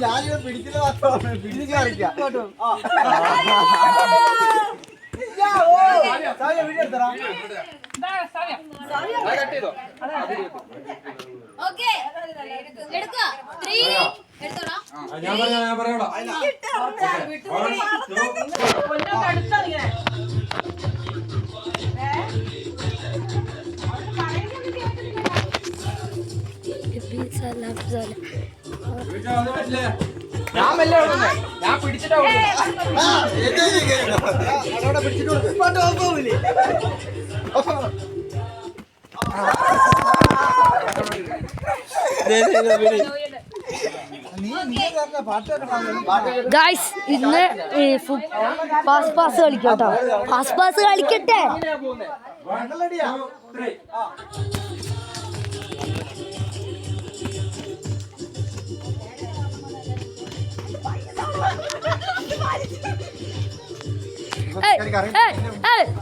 ഞാനിവിടെ പിടിക്കുന്ന മാത്രം പിടിച്ചു കളിക്കാം. ഞാൻ പിടിച്ചിട്ടാ ഗായ്സ് ഇന്ന് പാസ് കളിക്കട്ടോ. പാസ് കളിക്കട്ടെ.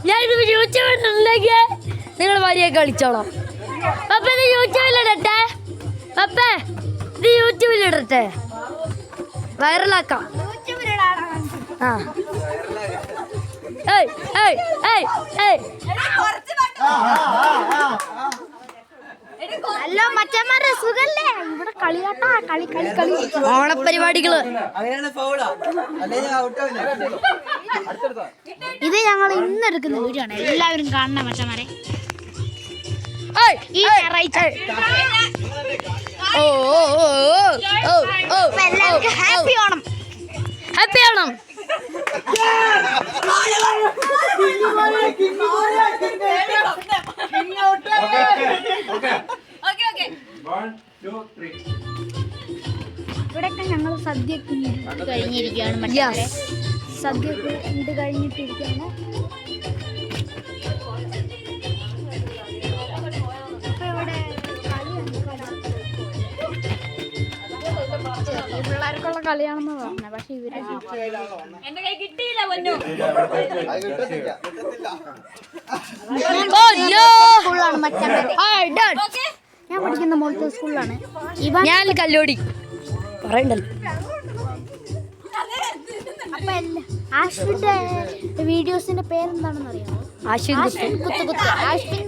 ഞാനിത് യൂട്യൂബിലുണ്ടെങ്കിൽ നിങ്ങൾ വരിയെ കളിച്ചോളാം. പപ്പ ഇത് യൂട്യൂബിലിടട്ടെ. പപ്പ ഇത് യൂട്യൂബിലിടട്ടെ, വൈറലാക്കാം. ആ ഹലോ മച്ചന്മാരെ, സുഖല്ലേ? ഇവിടെ കളിയാട്ടാ, കളി കളി കളി ഓണപ്പരിപാടികള്. ഇത് ഞങ്ങൾ ഇന്ന് എടുക്കുന്ന വീഡിയോ ആണ്, എല്ലാവരും കാണണം മച്ചന്മാരെ. ഈ ഞായറാഴ്ച എല്ലാവർക്കും ഹാപ്പി ഓണം. ഹാപ്പി ഓണം. ഇവിടെയൊക്കെ ഞങ്ങൾ സദ്യ കഴിഞ്ഞിരിക്കുകയാണ്. സദ്യ ഇത് കഴിഞ്ഞിട്ടിരിക്കുകയാണ്. പിള്ളേർക്കുള്ള കളിയാണെന്ന് പറഞ്ഞത്, പക്ഷെ ഇവര് സ്കൂളാണ് ഞാൻ പഠിക്കുന്ന മോളത്തെ സ്കൂളിലാണ്. ഞാൻ കല്ലോടി പറയണ്ടല്ലോ. അപ്പൊ ആശ്വിന്റെ വീഡിയോസിന്റെ പേരെന്താണെന്ന് അറിയാമോ? ആശ്വിൻ കുത്ത് കുത്ത്. ആശ്വിൻ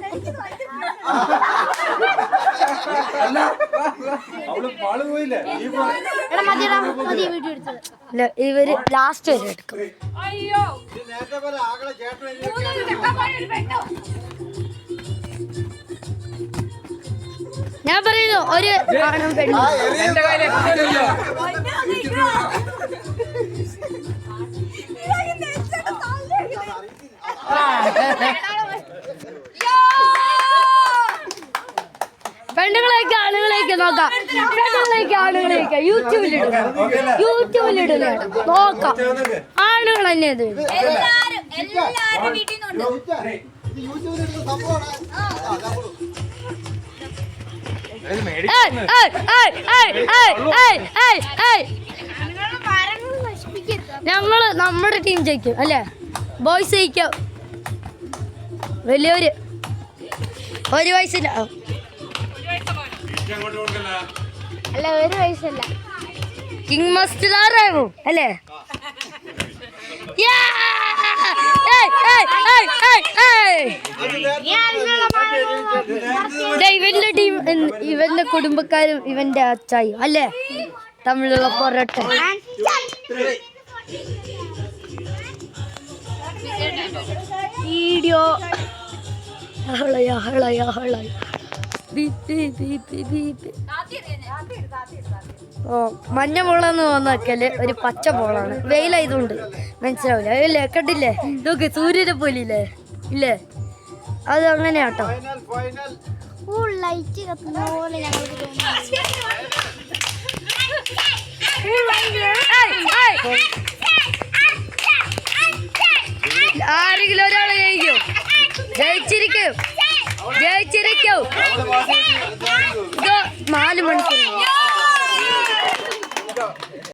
ഇവര് ലാസ്റ്റ് വരെ എടുക്കും. ഞാൻ പറയുന്നു ഒരു ആണും പെണ്ണും. പെണ്ണുങ്ങളെയൊക്കെ ആണുങ്ങളെയൊക്കെ നോക്കാം. ആണുങ്ങളെയൊക്കെ യൂട്യൂബിലിടുന്ന നോക്കാം. ആണുങ്ങൾ തന്നെ ഇത്. ഞങ്ങള് നമ്മുടെ ടീം ജയിക്കും അല്ലേ? ബോയ്സ് ജയിക്കും. വലിയൊരു ഒരു വയസ്സില്ല. അല്ല, ഒരു വയസ്സല്ല. കിങ് മാസ്റ്റർ ആരാകും അല്ലേ? ഇവന്റെ ടീം, ഇവന്റെ കുടുംബക്കാരും ഇവന്റെ അച്ചായും അല്ലേ തമ്മിലുള്ള പോരാട്ടം. വീഡിയോ മഞ്ഞ ബോളെന്ന് തോന്നക്കല് ഒരു പച്ച ബോളാണ്. വെയിലായതുകൊണ്ട് മനസ്സിലാവില്ല. അല്ലേ കണ്ടില്ലേ? നോക്ക്, സൂര്യനെ പോലില്ലേ? ഇല്ലേ? അത് അങ്ങനെയാട്ടോ. ലൈറ്റ് കത്തുന്ന പോലെ ആരെങ്കിലും ഒരാൾ ജയിക്കും. ജയിച്ചിരിക്കും. ഇത് 4 മണിക്കൂർ.